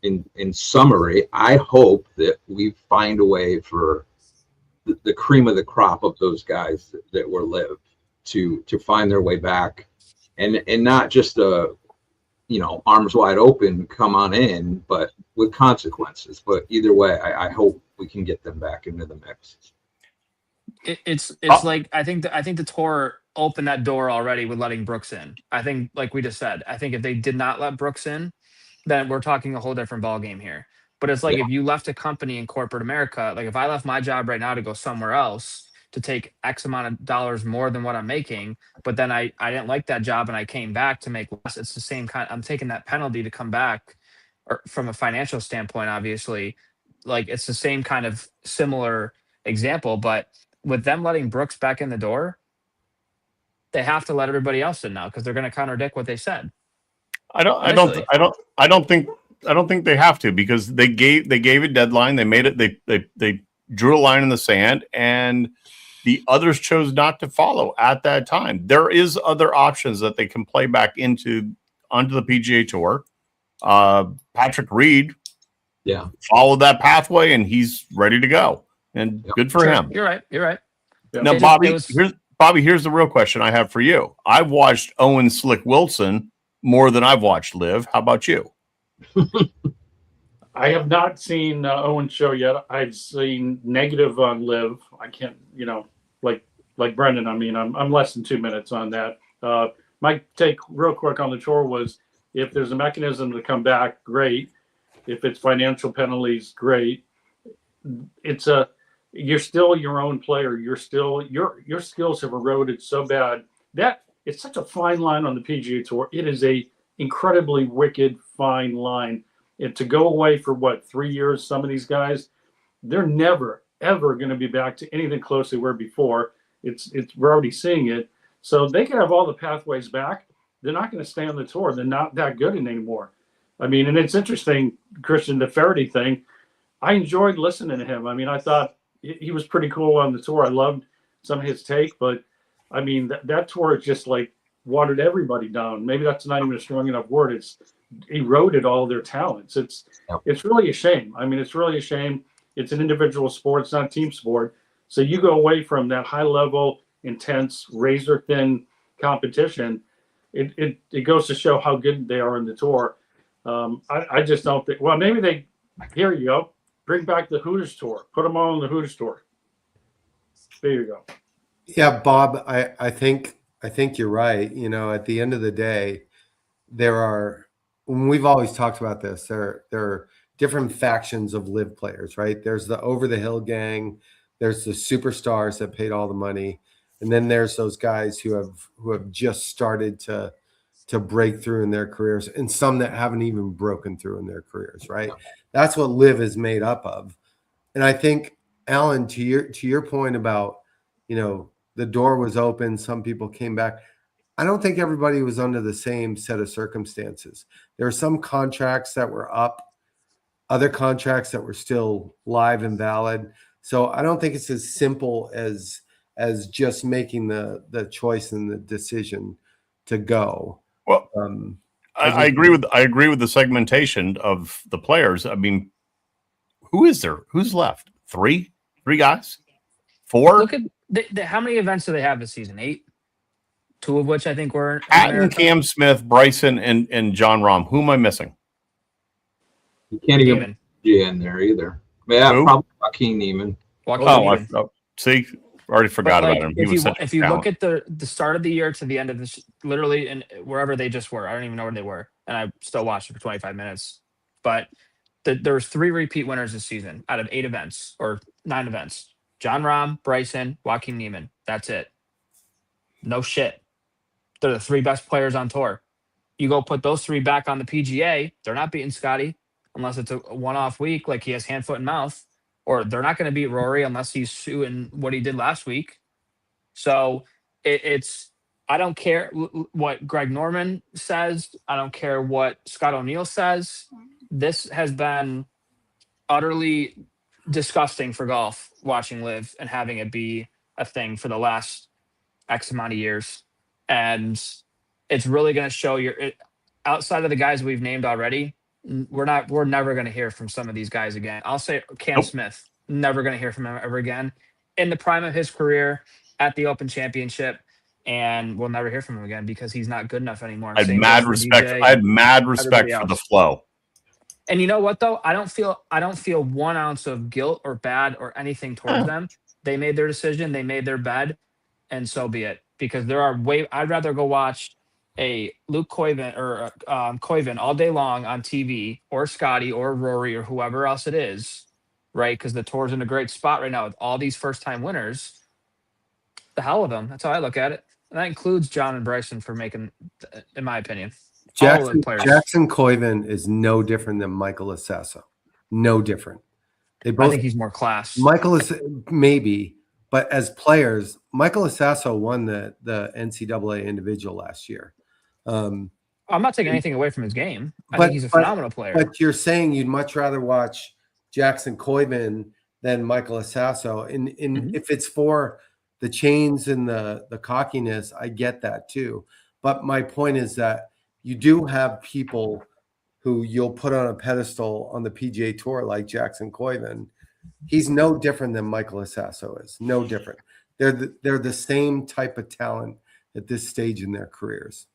in summary, I hope that we find a way for the cream of the crop of those guys that were Liv to find their way back, and not just arms wide open, come on in, but with consequences. But either way, I hope we can get them back into the mix. It's like I think the tour opened that door already with letting Brooks in. I think, like we just said, I think if they did not let Brooks in, then we're talking a whole different ballgame here. But it's like, if you left a company in corporate America, like if I left my job right now to go somewhere else to take X amount of dollars more than what I'm making, but then I didn't like that job and I came back to make less, it's the same kind. I'm taking that penalty to come back, or from a financial standpoint, obviously, like it's the same kind of similar example. But with them letting Brooks back in the door, they have to let everybody else in now, because they're going to contradict what they said. I don't think they have to, because they gave a deadline. They made it. They drew a line in the sand, and the others chose not to follow at that time. There is other options that they can play back onto the PGA Tour. Patrick Reed, followed that pathway, and he's ready to go. And good for him. You're right. Yeah. Now, Bobby, here's the real question I have for you. I've watched Owen Slick Wilson more than I've watched Liv. How about you? I have not seen Owen's show yet. I've seen negative on Liv. I can't, like Brendan. I mean, I'm less than 2 minutes on that. My take real quick on the tour was, if there's a mechanism to come back, great. If it's financial penalties, great. You're still your own player. You're still your skills have eroded so bad that it's such a fine line on the PGA Tour. It is a incredibly wicked fine line. And to go away for 3 years, some of these guys, they're never ever going to be back to anything close to where before. We're already seeing it. So they can have all the pathways back. They're not going to stay on the tour. They're not that good anymore. I mean, and it's interesting, Christian, the Faraday thing. I enjoyed listening to him. I mean, I thought he was pretty cool on the tour. I loved some of his take, but I mean that tour just like watered everybody down. Maybe that's not even a strong enough word. It's eroded all their talents. It's really a shame. I mean, it's really a shame. It's an individual sport. It's not a team sport. So you go away from that high level, intense, razor thin competition. It goes to show how good they are in the tour. I just don't think. Well, maybe they. Here you go. Bring back the Hooters tour. Put them all on the Hooters tour. There you go. Yeah, Bob. I think you're right. You know, at the end of the day, there are. We've always talked about this. There are different factions of live players, right? There's the over the hill gang. There's the superstars that paid all the money, and then there's those guys who have just started to break through in their careers, and some that haven't even broken through in their careers, right? That's what live is made up of. And I think, Alan, to your point about, you know, the door was open, some people came back. I don't think everybody was under the same set of circumstances. There were some contracts that were up, other contracts that were still live and valid. So I don't think it's as simple as just making the choice and the decision to go. Well, I agree with the segmentation of the players. I mean, who is there? Who's left? Three guys? Four? Look at how many events do they have this season? 8. 2 of which I think were Patton, Cam Smith, Bryson, and John Rahm. Who am I missing? You can't even put in there either. Yeah, Who? probably Joaquin Neiman. See, already forgot about him. If you look at the start of the year to the end of this, literally, and wherever they just were, I don't even know where they were, and I still watched it for 25 minutes. But there was 3 repeat winners this season out of 8 events or 9 events: John Rahm, Bryson, Joaquin Neiman. That's it. No shit. They're the 3 best players on tour. You go put those 3 back on the PGA, they're not beating Scotty unless it's a one-off week like he has hand, foot, and mouth. Or they're not going to beat Rory unless he's suing what he did last week. So it's I don't care what Greg Norman says. I don't care what Scott O'Neill says. This has been utterly disgusting for golf, watching live and having it be a thing for the last X amount of years. And it's really going to show outside of the guys we've named already, we're never going to hear from some of these guys again. I'll say Cam Smith, never going to hear from him ever again in the prime of his career at the Open Championship, and we'll never hear from him again because he's not good enough anymore. I had mad respect for the flow. And you know what though? I don't feel 1 ounce of guilt or bad or anything towards them. They made their decision, they made their bed, and so be it. Because I'd rather go watch a Luke Koivin or Koivin all day long on TV, or Scotty or Rory or whoever else it is, right? Because the tour's in a great spot right now with all these first-time winners. The hell with them. That's how I look at it. And that includes John and Bryson for making, in my opinion, Jackson Koivin is no different than Michael Assasso. No different. I think he's more class. Michael is maybe, but as players, Michael Assasso won the NCAA individual last year. I'm not taking anything away from his game. I think he's a phenomenal player. But you're saying you'd much rather watch Jackson Koivin than Michael Assasso. And if it's for the chains and the cockiness, I get that too. But my point is that you do have people who you'll put on a pedestal on the PGA Tour like Jackson Koivin. He's no different than Michael Assasso is. No different. They're the same type of talent at this stage in their careers.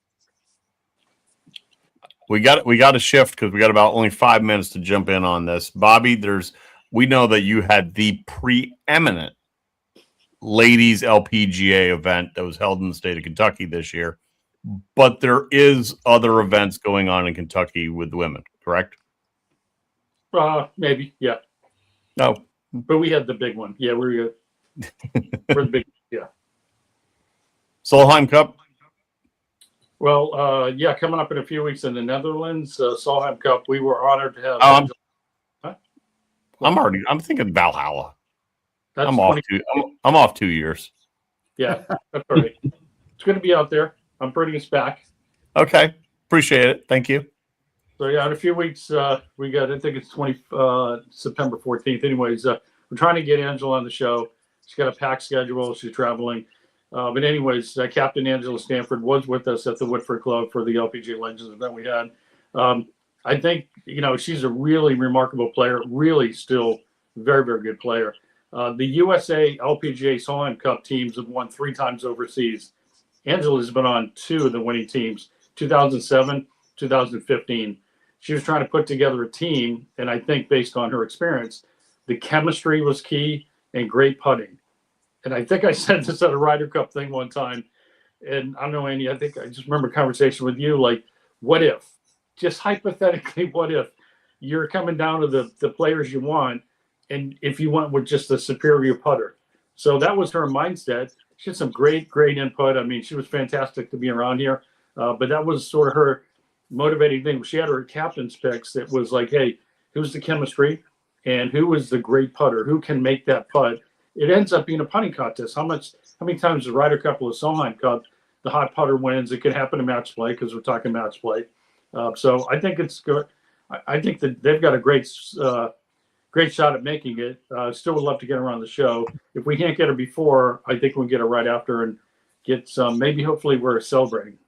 We got to shift because we got about only 5 minutes to jump in on this. Bobby, we know that you had the preeminent ladies LPGA event that was held in the state of Kentucky this year, but there is other events going on in Kentucky with women, correct? Maybe, yeah. No, but we had the big one. Yeah, we're the big, yeah. Solheim Cup. Well, yeah, coming up in a few weeks in the Netherlands, Solheim Cup. We were honored to have. I'm thinking Valhalla. That's I'm off 2 years. Yeah, that's all right. It's going to be out there. I'm bringing us back. Okay, appreciate it. Thank you. So yeah, in a few weeks, we got. I think it's September 14th. Anyways, we're trying to get Angela on the show. She's got a packed schedule. She's traveling. But anyways, Captain Angela Stanford was with us at the Woodford Club for the LPGA Legends event we had. I think, she's a really remarkable player, really still very, very good player. The USA LPGA Solheim Cup teams have won 3 times overseas. Angela's been on 2 of the winning teams, 2007, 2015. She was trying to put together a team, and I think based on her experience, the chemistry was key and great putting. And I think I said this at a Ryder Cup thing one time, and I don't know, Andy, I think I just remember a conversation with you, like, what if, just hypothetically, what if you're coming down to the players you want, and if you went with just a superior putter? So that was her mindset. She had some great input. I mean, she was fantastic to be around here, but that was sort of her motivating thing. She had her captain's picks that was like, hey, who's the chemistry and who is the great putter? Who can make that putt? It ends up being a putting contest. How many times the Ryder Cup or the Solheim Cup, the hot putter wins? It could happen in match play because we're talking match play. So I think it's good. I think that they've got a great shot at making it. Still would love to get her on the show. If we can't get her before, I think we'll get her right after and get some. Maybe hopefully we're celebrating.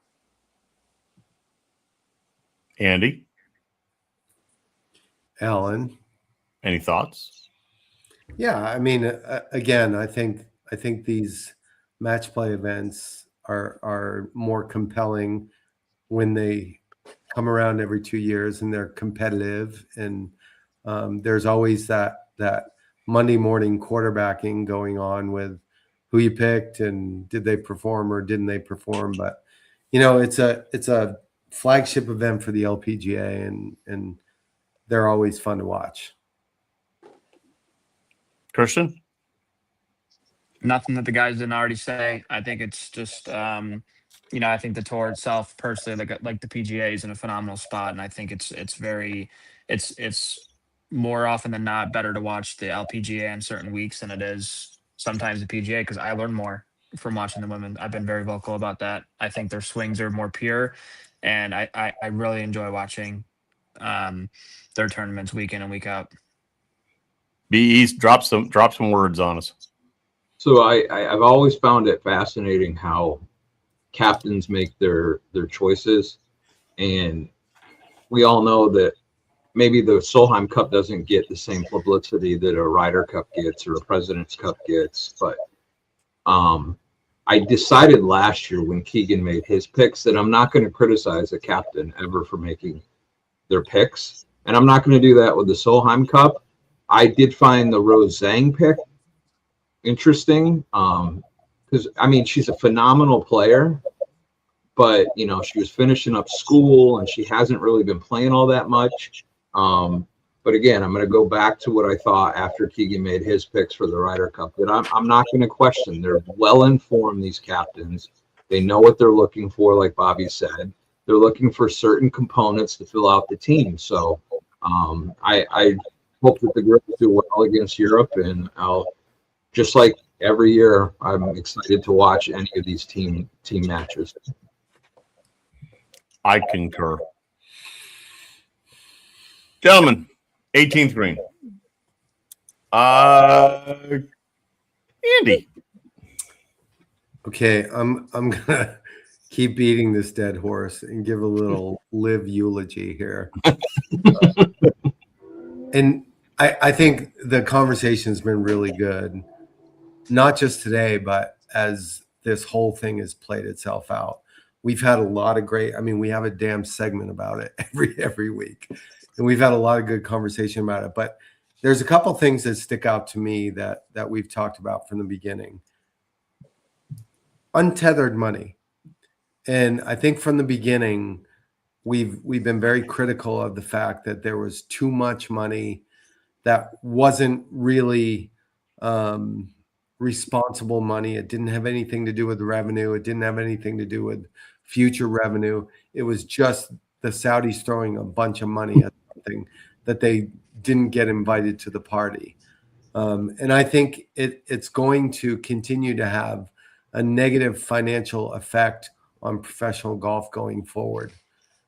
Andy, Alan, any thoughts? Yeah, I mean, again, I think these match play events are more compelling when they come around every 2 years and they're competitive, and there's always that Monday morning quarterbacking going on with who you picked and did they perform or didn't they perform. But it's a flagship event for the LPGA, and they're always fun to watch. Christian? Nothing that the guys didn't already say. I think it's just, I think the tour itself, personally, like the PGA, is in a phenomenal spot, and I think it's more often than not better to watch the LPGA on certain weeks than it is sometimes the PGA, because I learn more from watching the women. I've been very vocal about that. I think their swings are more pure, and I really enjoy watching their tournaments week in and week out. BE's drop some words on us. So I've always found it fascinating how captains make their choices, and we all know that maybe the Solheim Cup doesn't get the same publicity that a Ryder Cup gets or a President's Cup gets, but I decided last year when Keegan made his picks that I'm not going to criticize a captain ever for making their picks, and I'm not going to do that with the Solheim Cup. I did find the Rose Zhang pick interesting because, she's a phenomenal player, but, she was finishing up school and she hasn't really been playing all that much. But again, I'm going to go back to what I thought after Keegan made his picks for the Ryder Cup, that I'm not going to question. They're well-informed, these captains. They know what they're looking for, like Bobby said. They're looking for certain components to fill out the team. So I hope that the girls do well against Europe, and just like every year, I'm excited to watch any of these team matches. I concur. Gentlemen, 18th green. Andy. Okay, I'm gonna keep beating this dead horse and give a little live eulogy here. And I think the conversation has been really good, not just today, but as this whole thing has played itself out. We've had a lot of great, we have a damn segment about it every week. And we've had a lot of good conversation about it. But there's a couple things that stick out to me that we've talked about from the beginning. Untethered money. And I think from the beginning, we've been very critical of the fact that there was too much money that wasn't really responsible money. It didn't have anything to do with revenue. It didn't have anything to do with future revenue. It was just the Saudis throwing a bunch of money at something that they didn't get invited to the party. And I think it's going to continue to have a negative financial effect on professional golf going forward.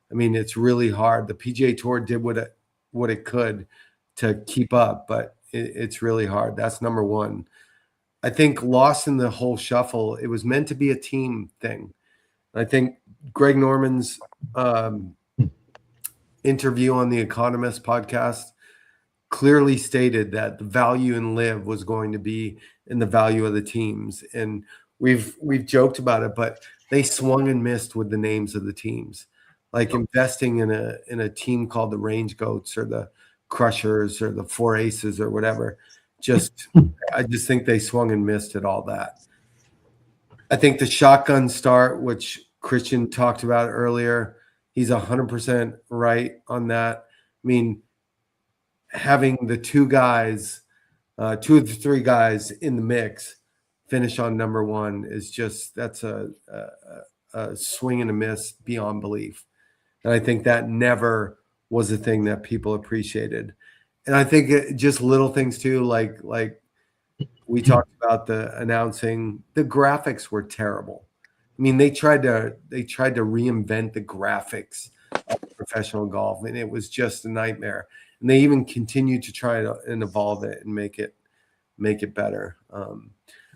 It's really hard. The PGA Tour did what it could to keep up, but it's really hard. That's number one. I think lost in the whole shuffle. It was meant to be a team thing. I think Greg Norman's interview on the Economist podcast clearly stated that the value in live was going to be in the value of the teams. And we've joked about it, but they swung and missed with the names of the teams. Like investing in a team called the Range Goats or the Crushers or the Four Aces or whatever. I just think they swung and missed at all that. I think the shotgun start, which Christian talked about earlier, he's 100% right on that. I mean, having the two of the three guys in the mix finish on number one is that's a swing and a miss beyond belief. And I think that never was a thing that people appreciated. And I think just little things too, like we talked about the announcing, the graphics were terrible. I mean, they tried to reinvent the graphics of professional golf, and it was just a nightmare. And they even continued to try and evolve it and make it better.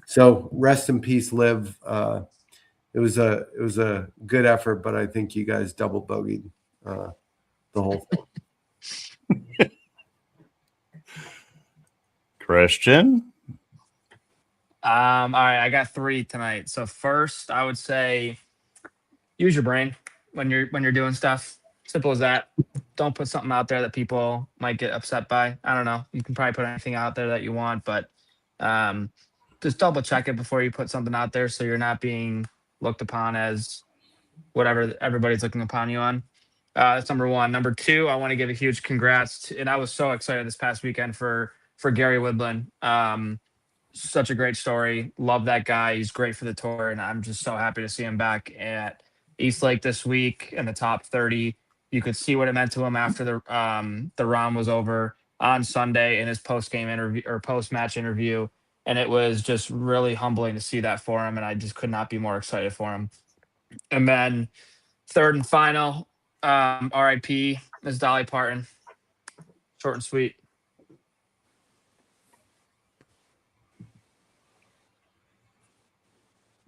So rest in peace, Liv. It was a good effort, but I think you guys double bogeyed the whole thing. Christian? All right, I got 3 tonight. So first, I would say use your brain when you're doing stuff. Simple as that. Don't put something out there that people might get upset by. I don't know. You can probably put anything out there that you want, but just double check it before you put something out there so you're not being looked upon as whatever everybody's looking upon you on. That's number 1. Number 2, I want to give a huge congrats and I was so excited this past weekend for Gary Woodland. Such a great story. Love that guy. He's great for the tour, and I'm just so happy to see him back at Eastlake this week in the top 30. You could see what it meant to him after the round was over on Sunday in his post-game interview or post-match interview, and it was just really humbling to see that for him, and I just could not be more excited for him. And then third and final, RIP is Dolly Parton. Short and sweet.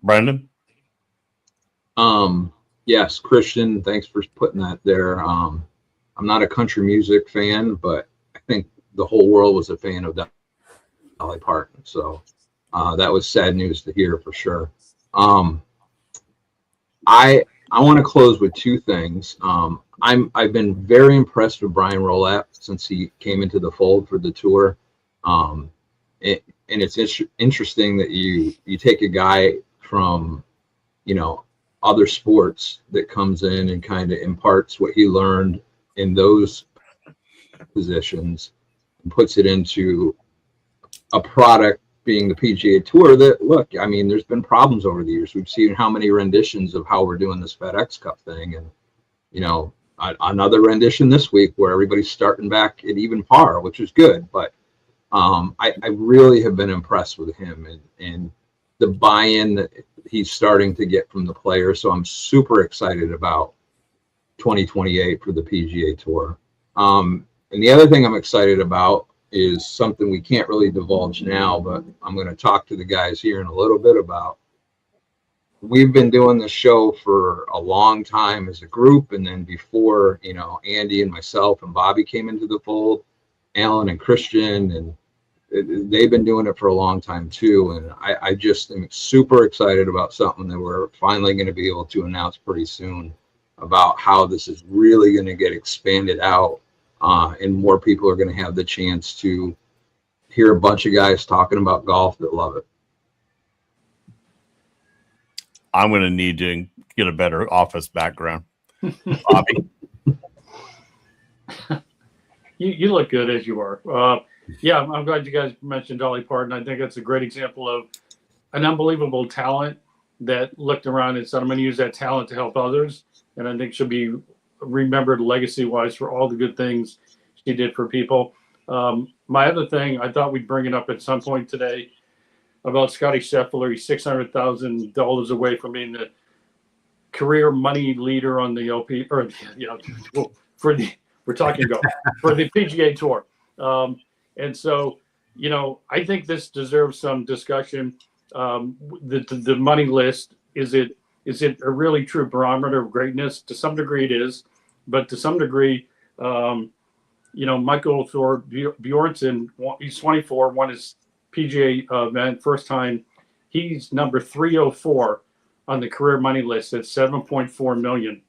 Brandon? Yes, Christian, thanks for putting that there. I'm not a country music fan, but I think the whole world was a fan of Dolly Parton. So that was sad news to hear for sure. I want to close with 2 things. I've been very impressed with Brian Rolapp since he came into the fold for the tour. And it's interesting that you take a guy from, other sports that comes in and kind of imparts what he learned in those positions and puts it into a product being the PGA Tour that, look, I mean, there's been problems over the years. We've seen how many renditions of how we're doing this FedEx Cup thing. And, another rendition this week where everybody's starting back at even par, which is good. But I really have been impressed with him and the buy-in that he's starting to get from the players. So I'm super excited about 2028 for the PGA Tour. And the other thing I'm excited about is something we can't really divulge now, but I'm going to talk to the guys here in a little bit about. We've been doing this show for a long time as a group. And then before, Andy and myself and Bobby came into the fold, Alan and Christian, and they've been doing it for a long time too. And I just am super excited about something that we're finally going to be able to announce pretty soon about how this is really going to get expanded out. And more people are going to have the chance to hear a bunch of guys talking about golf that love it. I'm going to need to get a better office background. Bobby? You look good as you are. Yeah, I'm glad you guys mentioned Dolly Parton. I think it's a great example of an unbelievable talent that looked around and said, I'm going to use that talent to help others. And I think she'll be remembered legacy-wise for all the good things she did for people. My other thing, I thought we'd bring it up at some point today about Scotty Scheffler. He's $600,000 away from being the career money leader on the LP, or we're talking golf for the PGA Tour. And so, I think this deserves some discussion. The money list, is it a really true barometer of greatness? To some degree it is, but to some degree, Michael Thor Bjornsson, he's 24, won his PGA event first time. He's number 304 on the career money list at 7.4 million.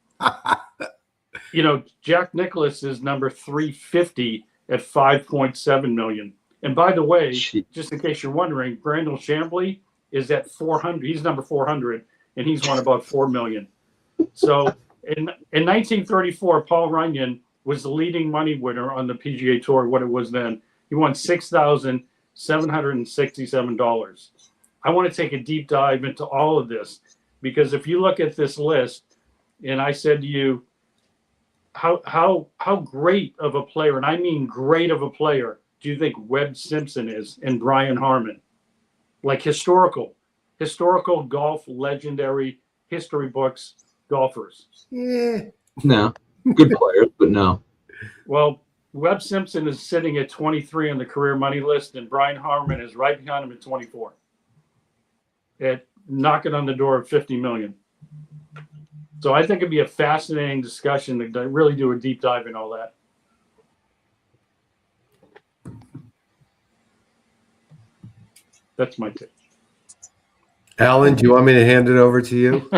Jack Nicklaus is number 350 at 5.7 million. And by the way, just in case you're wondering, Brandel Chambly is at 400. He's number 400, and he's won about 4 million. So in 1934, Paul Runyon was the leading money winner on the PGA Tour, what it was then. He won $6,767. I want to take a deep dive into all of this, because if you look at this list, and I said to you, how great of a player, and I mean great of a player, do you think Webb Simpson is and Brian Harman? Like historical golf, legendary history books golfers. Yeah. No, good players, but no. Well, Webb Simpson is sitting at 23 on the career money list, and Brian Harman is right behind him at 24. At knocking on the door of 50 million. So I think it'd be a fascinating discussion to really do a deep dive in all that. That's my tip. Alan, do you want me to hand it over to you?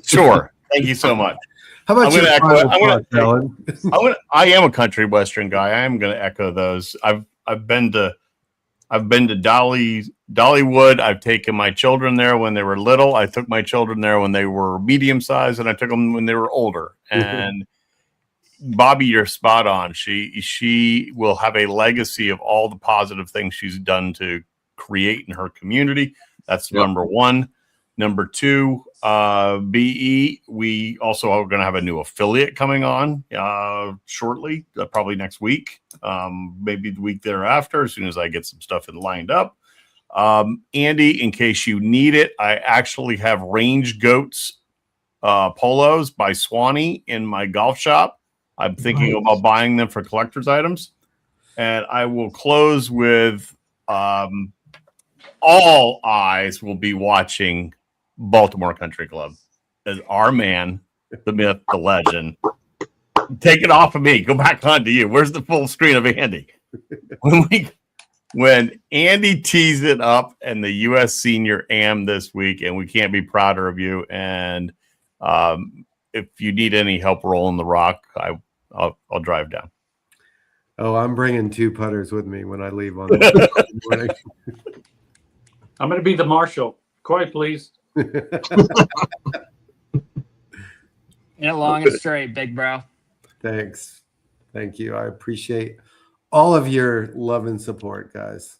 Sure. Thank you so much. How about you, Alan? I am a country western guy. I am going to echo those. I've been to Dollywood. I've taken my children there when they were little. I took my children there when they were medium sized, and I took them when they were older. And Bobby, you're spot on. She will have a legacy of all the positive things she's done to create in her community. That's number one. Number two, BE, we also are going to have a new affiliate coming on shortly, probably next week, maybe the week thereafter, as soon as I get some stuff lined up. Andy, in case you need it, I actually have Range Goats polos by Swanee in my golf shop. I'm thinking about buying them for collector's items. And I will close with all eyes will be watching Baltimore Country Club as our man, the myth, the legend. Take it off of me. Go back on to you. Where's the full screen of Andy? When Andy tees it up and the U.S. Senior Am this week, and we can't be prouder of you. And if you need any help rolling the rock, I'll drive down. Oh, I'm bringing 2 putters with me when I leave on the morning. I'm going to be the marshal. Quiet, please. Yeah, long and straight, big bro. Thanks. Thank you. I appreciate all of your love and support, guys.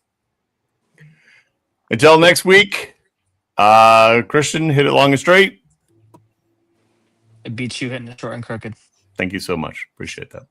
Until next week, Christian, hit it long and straight. It beats you hitting it short and crooked. Thank you so much. Appreciate that.